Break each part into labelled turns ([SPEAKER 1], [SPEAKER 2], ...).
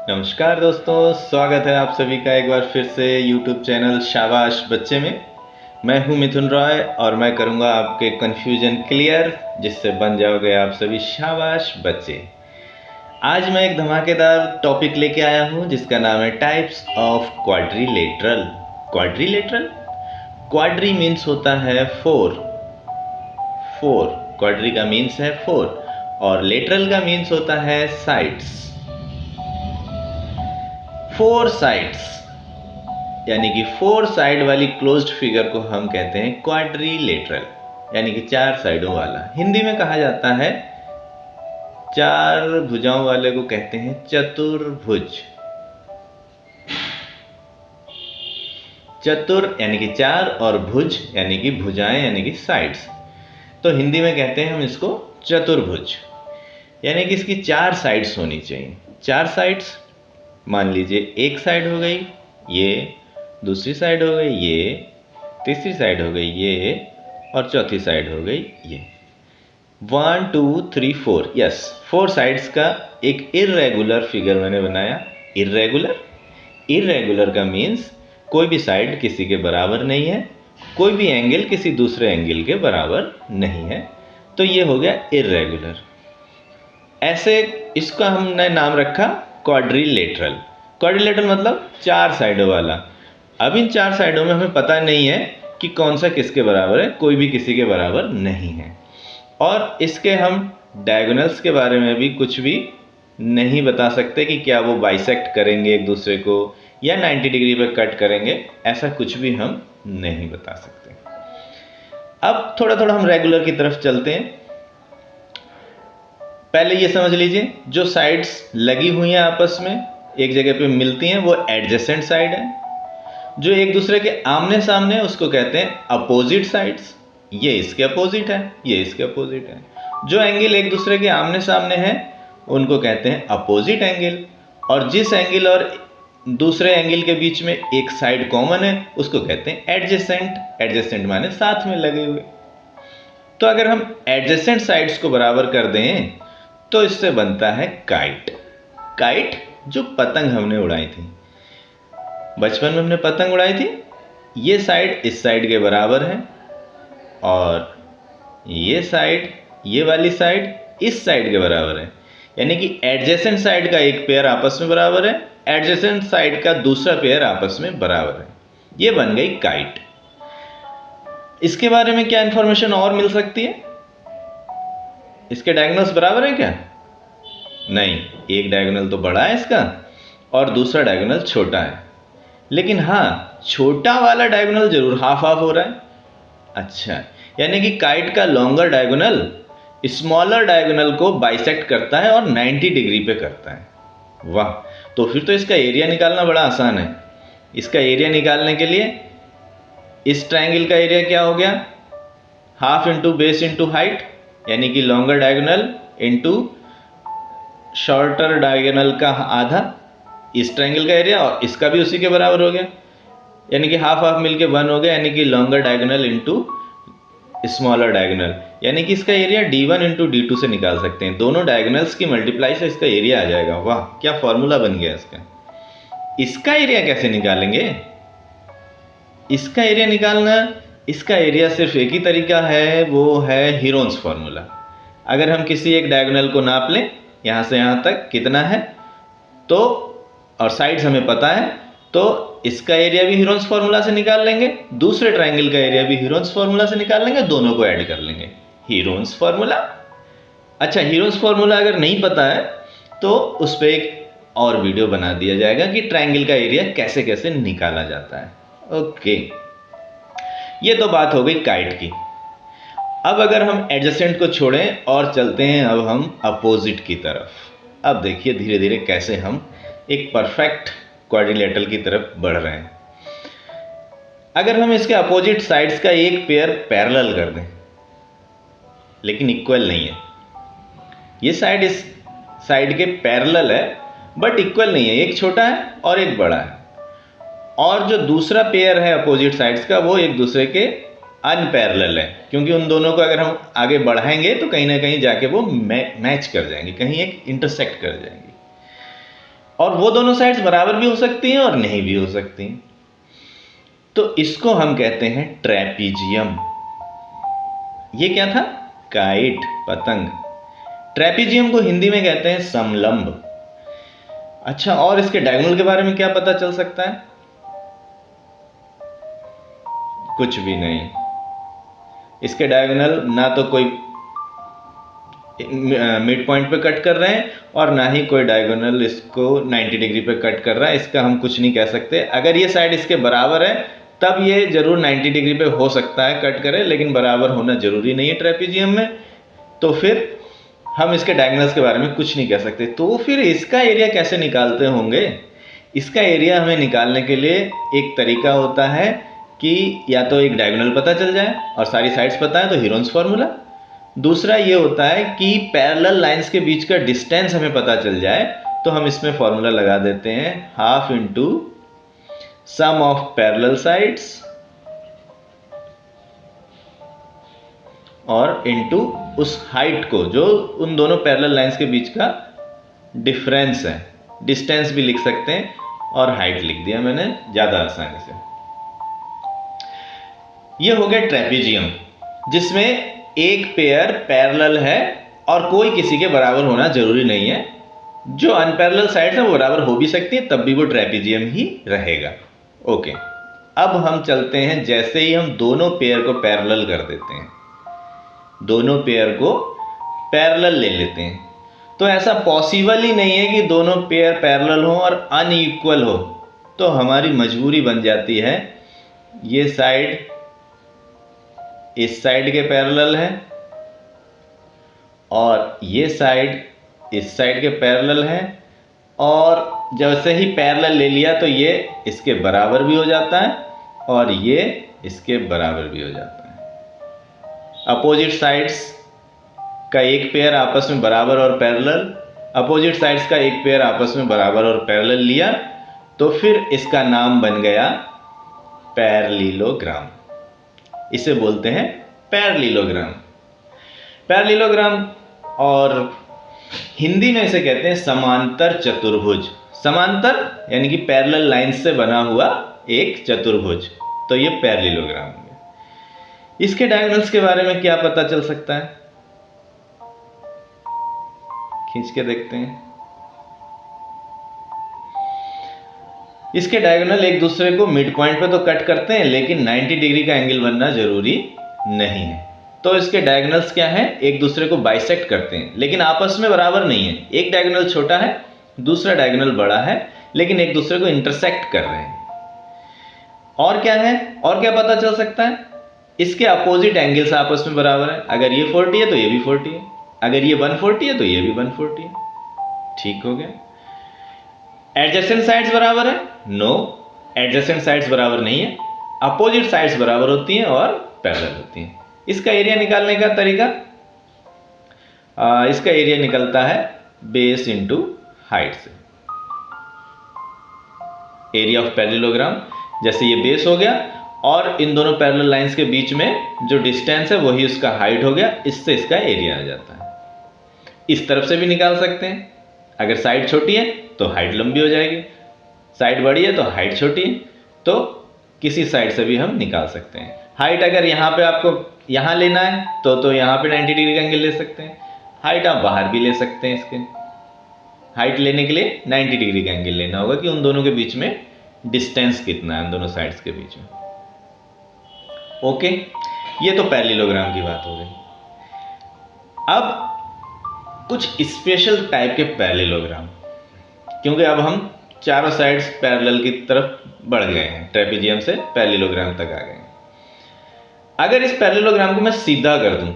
[SPEAKER 1] नमस्कार दोस्तों, स्वागत है आप सभी का एक बार फिर से YouTube चैनल शाबाश बच्चे में। मैं हूं मिथुन रॉय और मैं करूंगा आपके कन्फ्यूजन क्लियर, जिससे बन जाओगे आप सभी शाबाश बच्चे। आज मैं एक धमाकेदार टॉपिक लेके आया हूं जिसका नाम है types of quadrilateral. Quadrilateral, quadri means होता है फोर। फोर, क्वाड्री का मीन्स है फोर और लेटरल का मीन्स होता है साइड्स। फोर साइड्स यानी कि फोर साइड वाली क्लोज्ड फिगर को हम कहते हैं क्वाड्रिलेटरल, यानी कि चार साइडों वाला। हिंदी में कहा जाता है चार भुजाओं वाले को कहते हैं चतुर्भुज। चतुर यानी कि चार और भुज यानी कि भुजाएं यानी कि साइड्स, तो हिंदी में कहते हैं हम इसको चतुर्भुज। यानी कि इसकी चार साइड्स होनी चाहिए। चार साइड्स, मान लीजिए एक साइड हो गई ये, दूसरी साइड हो गई ये, तीसरी साइड हो गई ये और चौथी साइड हो गई ये। 1 2 3 4, यस, फोर साइड्स का एक इर्रेगुलर फिगर मैंने बनाया। इर्रेगुलर, इर्रेगुलर का मीन्स कोई भी साइड किसी के बराबर नहीं है, कोई भी एंगल किसी दूसरे एंगल के बराबर नहीं है, तो ये हो गया इर्रेगुलर। ऐसे इसका हमने नाम रखा क्वाड्रिलेटरल। क्वाड्रिलेटरल मतलब चार साइडों वाला। अब इन चार साइडों में हमें पता नहीं है कि कौन सा किसके बराबर है, कोई भी किसी के बराबर नहीं है। और इसके हम डायगोनल्स के बारे में भी कुछ भी नहीं बता सकते कि क्या वो बाइसेक्ट करेंगे एक दूसरे को या 90 डिग्री पे कट करेंगे, ऐसा कुछ भी हम नहीं बता सकते। अब थोड़ा थोड़ा हम रेगुलर की तरफ चलते हैं। पहले ये समझ लीजिए, जो साइड्स लगी हुई हैं आपस में एक जगह पे मिलती हैं वो एडजेसेंट साइड है। जो एक दूसरे के आमने सामने है उसको कहते हैं अपोजिट साइड्स। ये इसके अपोजिट है, ये इसके अपोजिट है। जो एंगल एक दूसरे के आमने सामने है उनको कहते हैं अपोजिट एंगल। और जिस एंगल और दूसरे एंगल के बीच में एक साइड कॉमन है उसको कहते हैं एडजेसेंट। एडजेसेंट माने साथ में लगे हुए। तो अगर हम एडजेसेंट साइड्स को बराबर कर दें तो इससे बनता है काइट। काइट जो पतंग हमने उड़ाई थी, बचपन में हमने पतंग उड़ाई थी, ये साइड इस साइड के बराबर है और ये साइड, ये वाली साइड इस साइड के बराबर है। यानी कि एडजेसेंट साइड का एक पेयर आपस में बराबर है, एडजेसेंट साइड का दूसरा पेयर आपस में बराबर है। ये बन गई काइट। इसके बारे में क्या इंफॉर्मेशन और मिल सकती है? इसके डायगोनल्स बराबर है क्या? नहीं, एक डायगोनल तो बड़ा है इसका और दूसरा डायगोनल छोटा है। लेकिन हाँ, छोटा वाला डायगोनल जरूर हाफ हाफ हो रहा है। अच्छा, यानी कि काइट का लॉन्गर डायगोनल स्मॉलर डायगोनल को बाइसेक्ट करता है और 90 डिग्री पे करता है। वाह, तो फिर तो इसका एरिया निकालना बड़ा आसान है। इसका एरिया निकालने के लिए इस ट्रायंगल का एरिया क्या हो गया? Half into base into height, यानी कि longer diagonal into shorter diagonal का आधा, इस ट्रायंगल का एरिया, और इसका भी उसी के बराबर हो गया। यानी कि हाफ हाफ मिलके 1 हो गया, यानी कि longer diagonal into smaller diagonal. यानी कि इसका एरिया d1 इंटू d2 से निकाल सकते हैं। दोनों डायगोनल्स की मल्टीप्लाई से इसका एरिया आ जाएगा। वाह, क्या फॉर्मूला बन गया इसका। इसका एरिया कैसे निकालेंगे? इसका एरिया निकालना, इसका एरिया सिर्फ एक ही तरीका है, वो है हीरोन्स फॉर्मूला। अगर हम किसी एक डायगोनल को नाप लें यहाँ से यहाँ तक कितना है तो, और साइड्स हमें पता है, तो इसका एरिया भी हीरोन्स फार्मूला से निकाल लेंगे, दूसरे ट्रायंगल का एरिया भी हीरोन्स फार्मूला से निकाल लेंगे, दोनों को ऐड कर लेंगे, हीरोन्स फार्मूला। अच्छा, हीरोन्स फार्मूला अगर नहीं पता है तो उस पर एक और वीडियो बना दिया जाएगा कि ट्रायंगल का एरिया कैसे कैसे निकाला जाता है। ओके, ये तो बात हो गई काइट की। अब अगर हम एडजेसेंट को छोड़ें और चलते हैं अब हम अपोजिट की तरफ। अब देखिए धीरे धीरे कैसे हम एक परफेक्ट क्वाड्रिलेटरल की तरफ बढ़ रहे हैं। अगर हम इसके अपोजिट साइड्स का एक पेयर पैरेलल कर दें, लेकिन इक्वल नहीं है, ये साइड इस साइड के पैरेलल है बट इक्वल नहीं है, एक छोटा है और एक बड़ा है, और जो दूसरा पेयर है अपोजिट साइड्स का वो एक दूसरे के अनपैरेलल है, क्योंकि उन दोनों को अगर हम आगे बढ़ाएंगे तो कहीं ना कहीं जाके वो मैच कर जाएंगे, कहीं एक इंटरसेक्ट कर जाएंगे। और वो दोनों साइड्स बराबर भी हो सकती हैं और नहीं भी हो सकती हैं। तो इसको हम कहते हैं ट्रेपीजियम। ये क्या था? काइट, पतंग। ट्रेपीजियम को हिंदी में कहते हैं समलंब। अच्छा, और इसके डायगोनल के बारे में क्या पता चल सकता है? कुछ भी नहीं। इसके डायगोनल ना तो कोई मिड पॉइंट पे कट कर रहे हैं और ना ही कोई डायगोनल इसको 90 डिग्री पे कट कर रहा है। इसका हम कुछ नहीं कह सकते। अगर ये साइड इसके बराबर है तब ये जरूर 90 डिग्री पे हो सकता है कट करे, लेकिन बराबर होना जरूरी नहीं है ट्रेपीजियम में। तो फिर हम इसके डायगोनल्स के बारे में कुछ नहीं कह सकते। तो फिर इसका एरिया कैसे निकालते होंगे? इसका एरिया हमें निकालने के लिए एक तरीका होता है कि या तो एक डायगोनल पता चल जाए और सारी साइड्स पता है तो हीरोन्स फार्मूला। दूसरा ये होता है कि पैरेलल लाइंस के बीच का डिस्टेंस हमें पता चल जाए तो हम इसमें फॉर्मूला लगा देते हैं half into sum of parallel sides और इंटू उस हाइट को जो उन दोनों पैरेलल लाइंस के बीच का डिफरेंस है। डिस्टेंस भी लिख सकते हैं और हाइट लिख दिया मैंने ज़्यादा आसानी से। ये हो गया ट्रेपीजियम, जिसमें एक पेयर पैरेलल है और कोई किसी के बराबर होना जरूरी नहीं है। जो अनपैरेलल साइड्स है वो बराबर हो भी सकती है, तब भी वो ट्रेपीजियम ही रहेगा। ओके, अब हम चलते हैं। जैसे ही हम दोनों पेयर को पैरेलल कर देते हैं, दोनों पेयर को पैरेलल ले लेते हैं, तो ऐसा पॉसिबल ही नहीं है कि दोनों पेयर पैरेलल हो और अनइक्वल हो। तो हमारी मजबूरी बन जाती है ये साइड इस साइड के पैरेलल है और ये साइड इस साइड के पैरेलल है, और जैसे ही पैरेलल ले लिया तो ये इसके बराबर भी हो जाता है और ये इसके बराबर भी हो जाता है। अपोजिट साइड्स का एक पेयर आपस में बराबर और पैरेलल, अपोजिट साइड्स का एक पेयर आपस में बराबर और पैरेलल लिया तो फिर इसका नाम बन गया पैरेललोग्राम। इसे बोलते हैं पैरेललोग्राम। पैरेललोग्राम, और हिंदी में इसे कहते हैं समांतर चतुर्भुज। समांतर यानी कि पैरेलल लाइंस से बना हुआ एक चतुर्भुज, तो ये पैरेललोग्राम है। इसके डायगोनल्स के बारे में क्या पता चल सकता है? खींच के देखते हैं। इसके डायगोनल एक दूसरे को मिड पॉइंट पे तो कट करते हैं, लेकिन 90 डिग्री का एंगल बनना जरूरी नहीं है। तो इसके डायगोनल्स क्या हैं? एक दूसरे को बाइसेक्ट करते हैं, लेकिन आपस में बराबर नहीं है। एक डायगोनल छोटा है, दूसरा डायगोनल बड़ा है, लेकिन एक दूसरे को इंटरसेक्ट कर रहे हैं। और क्या है? और क्या पता चल सकता है? इसके अपोजिट एंगल्स आपस में बराबर है। अगर ये 40 है तो ये भी 40 है, अगर ये 140 है तो ये भी 140 है। ठीक हो गया। एडजेसेंट साइड्स बराबर है? नो, एडजेसेंट साइड्स बराबर नहीं है। अपोजिट साइड्स बराबर होती हैं और पैरेलल होती हैं। इसका एरिया निकालने का तरीका, इसका एरिया निकलता है बेस इंटू हाइट से। एरिया ऑफ पैरेललोग्राम, जैसे ये बेस हो गया और इन दोनों पैरेलल लाइंस के बीच में जो डिस्टेंस है वही उसका हाइट हो गया, इससे इसका एरिया आ जाता है। इस तरफ से भी निकाल सकते हैं। अगर साइड छोटी है तो हाइट लंबी हो जाएगी, साइड बड़ी है तो हाइट छोटी है, तो किसी साइड से भी हम निकाल सकते हैं। हाइट अगर यहाँ पे आपको यहाँ लेना है तो यहाँ पे 90 डिग्री का एंगल ले सकते हैं। हाइट आप बाहर भी ले सकते हैं। इसके हाइट लेने के लिए 90 डिग्री का एंगल लेना होगा कि उन दोनों के बीच में डिस्टेंस कितना है, उन दोनों साइड्स के बीच में। ओके, ये तो पैरेललोग्राम की बात हो गई। अब कुछ स्पेशल टाइप के पैरेललोग्राम, क्योंकि अब हम चारों साइड्स पैरेलल की तरफ बढ़ गए हैं, ट्रेपीजियम से पैरेललोग्राम तक आ गए हैं। अगर इस पैरेललोग्राम को मैं सीधा कर दूं,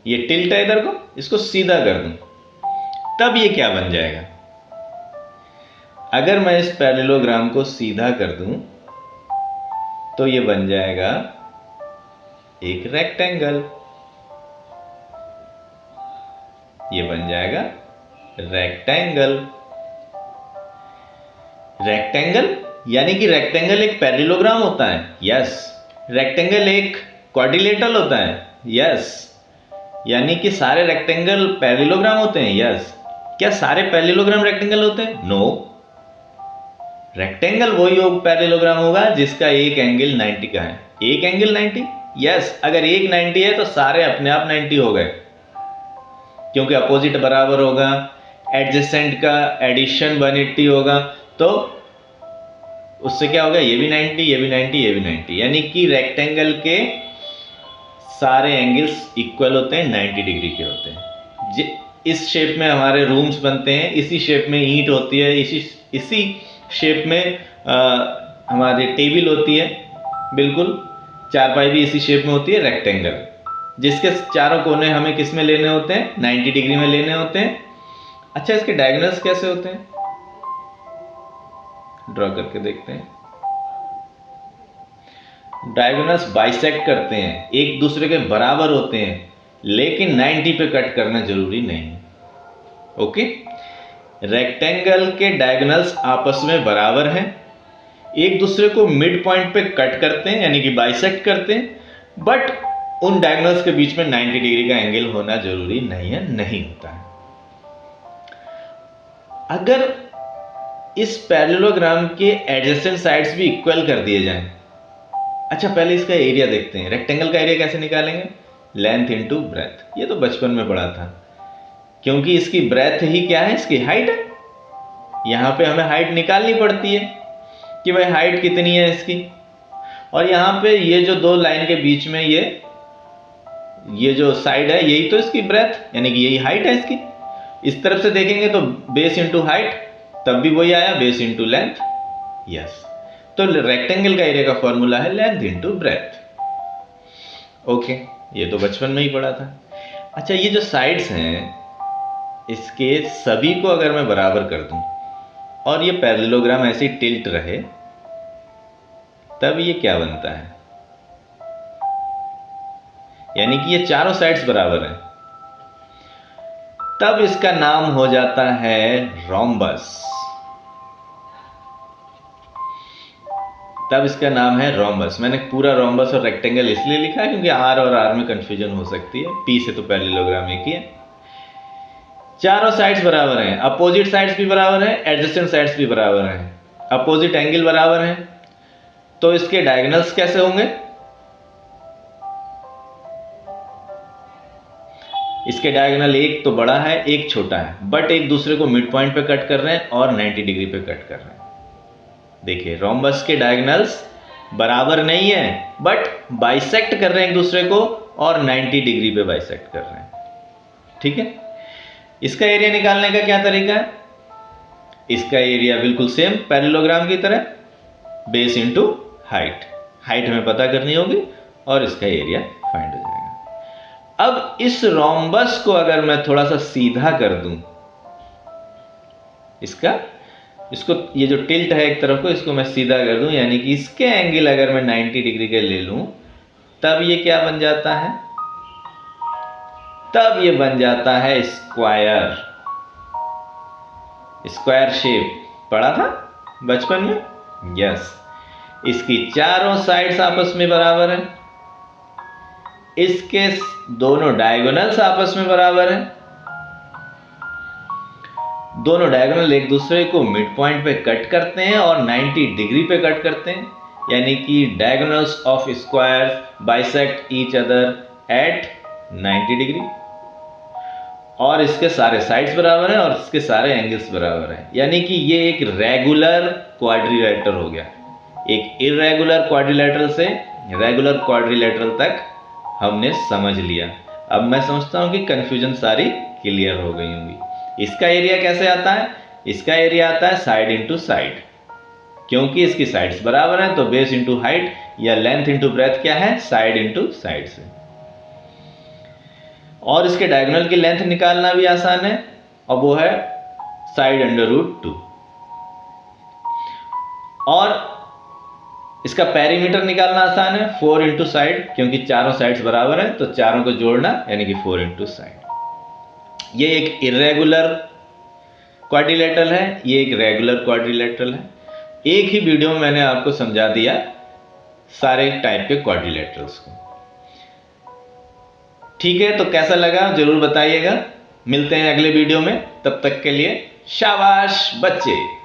[SPEAKER 1] ये टिल्ट है इधर को, इसको सीधा कर दूं, तब ये क्या बन जाएगा? अगर मैं इस पैरेललोग्राम को सीधा कर दूं तो ये बन जाएगा एक रेक्टेंगल। ये बन जाएगा रेक्टेंगल। रेक्टेंगल यानी कि रेक्टेंगल एक पैरेललोग्राम होता है। यस। रेक्टेंगल एक क्वाड्रिलेटरल होता है। यस। यानी कि सारे रेक्टेंगल पैरेललोग्राम होते हैं। यस। क्या सारे पैरेललोग्राम रेक्टेंगल होते हैं? नो। रेक्टेंगल वही पैरेललोग्राम होगा जिसका एक एंगल 90 का है। एक एंगल 90? यस। अगर एक 90 है तो सारे अपने आप 90 हो गए, क्योंकि अपोजिट बराबर होगा, एडजेसेंट का एडिशन 180 होगा, तो उससे क्या होगा, ये भी 90, ये भी 90, ये भी 90, यानी कि रेक्टेंगल के सारे एंगल्स इक्वल होते हैं, 90 डिग्री के होते हैं। इस शेप में हमारे रूम्स बनते हैं, इसी शेप में ईंट होती है, इसी शेप में हमारी टेबल होती है, बिल्कुल चारपाई भी इसी शेप में होती है, रेक्टेंगल, जिसके चारों कोने हमें किस में लेने होते हैं, 90 डिग्री में लेने होते हैं। अच्छा, इसके डायगोनल्स कैसे होते हैं, ड्रॉ करके देखते हैं। डायगोनल्स बाइसेक्ट करते हैं, एक दूसरे के बराबर होते हैं, लेकिन 90 पे कट करना जरूरी नहीं। ओके, रेक्टेंगल के डायगोनल्स आपस में बराबर हैं, एक दूसरे को मिड पॉइंट पे कट करते हैं, यानी कि बाइसेक्ट करते हैं, बट उन डायगोनल्स के बीच में 90 डिग्री का एंगल होना जरूरी नहीं है, नहीं होता है। अगर इस पैरेललोग्राम के एडजेसेंट साइड्स भी इक्वल कर दिए जाएं, अच्छा पहले इसका एरिया देखते हैं। रेक्टेंगल का एरिया कैसे निकालेंगे, लेंथ इनटू ब्रेथ। ये तो बचपन में पढ़ा था, क्योंकि इसकी ब्रेथ ही क्या है, इसकी हाइट है। यहां पे हमें हाइट निकालनी पड़ती है कि भाई हाइट कितनी है इसकी, और यहां पे ये जो दो लाइन के बीच में ये जो साइड है, यही तो इसकी ब्रेथ, यानी कि यही हाइट है इसकी। इस तरफ से देखेंगे तो बेस इंटू हाइट, तब भी वही आया, बेस इंटू लेंथ। यस, तो रेक्टेंगल का एरिया का फॉर्मूला है लेंथ इंटू ब्रेथ। ओके, ये तो बचपन में ही पढ़ा था। अच्छा, ये जो साइड्स हैं, इसके सभी को अगर मैं बराबर कर दूं और ये पैरेललोग्राम ऐसे टिल्ट रहे, तब ये क्या बनता है, यानी कि ये चारों साइड्स बराबर हैं, तब इसका नाम हो जाता है रोम्बस। तब इसका नाम है रोम्बस। मैंने पूरा रोम्बस और रेक्टेंगल इसलिए लिखा है क्योंकि आर और आर में कंफ्यूजन हो सकती है, पी से तो पैरेललोग्राम एक ही है। चारों साइड्स बराबर हैं, अपोजिट साइड्स भी बराबर हैं, एडजेसेंट साइड्स भी बराबर हैं, अपोजिट एंगल बराबर हैं, तो इसके डायगोनल्स कैसे होंगे, इसके डायगोनल एक तो बड़ा है, एक छोटा है, बट एक दूसरे को मिड पॉइंट पे कट कर रहे हैं और 90 डिग्री पे कट कर रहे हैं। देखिए, रोम्बस के डायगोनल्स बराबर नहीं है, बट बाइसेक्ट कर रहे हैं एक दूसरे को और 90 डिग्री पे बाइसेक्ट कर रहे हैं। ठीक है, इसका एरिया निकालने का क्या तरीका है, इसका एरिया बिल्कुल सेम पैरेललोग्राम की तरह, बेस इंटू हाइट। हाइट हमें पता करनी होगी और इसका एरिया फाइंड हो जाएगा। अब इस रोम्बस को अगर मैं थोड़ा सा सीधा कर दूं, इसको ये जो टिल्ट है एक तरफ को, इसको मैं सीधा कर दूं, यानी कि इसके एंगल अगर मैं 90 डिग्री के ले लूं, तब ये क्या बन जाता है, तब ये बन जाता है स्क्वायर। स्क्वायर शेप पढ़ा था बचपन में। यस, इसकी चारों साइड्स आपस में बराबर हैं, इसके दोनों डायगोनल्स आपस में बराबर हैं, दोनों डायगोनल एक दूसरे को मिड पॉइंट पे कट करते हैं और 90 डिग्री पे कट करते हैं, यानी कि diagonals of square bisect each other at 90 degree, और इसके सारे साइड्स बराबर हैं और इसके सारे एंगल्स बराबर हैं, यानी कि ये एक रेगुलर क्वाड्रिलेटरल हो गया। एक इर्रेगुलर क्वाड्रिलेटरल से रेगुलर क्वाड्रिलेटरल तक हमने समझ लिया। अब मैं समझता हूं कि कंफ्यूजन सारी क्लियर हो गई होंगी। इसका एरिया कैसे आता है, इसका एरिया आता है साइड इंटू साइड, क्योंकि इसकी साइड्स बराबर हैं, तो बेस इंटू हाइट या लेंथ इंटू ब्रेथ क्या है, साइड इंटू साइड से। और इसके डायगोनल की लेंथ निकालना भी आसान है, और वो है साइड अंडर रूट 2। और इसका पेरीमीटर निकालना आसान है, 4 इंटू साइड, क्योंकि चारों साइड्स बराबर हैं, तो चारों को जोड़ना, यानी कि 4 इंटू साइड। ये एक इर्रेगुलर क्वाड्रिलेटरल है, ये एक रेगुलर क्वाड्रिलेटरल है। एक ही वीडियो में मैंने आपको समझा दिया सारे टाइप के क्वाड्रिलेटरल्स को। ठीक है, तो कैसा लगा जरूर बताइएगा। मिलते हैं अगले वीडियो में, तब तक के लिए शाबाश बच्चे।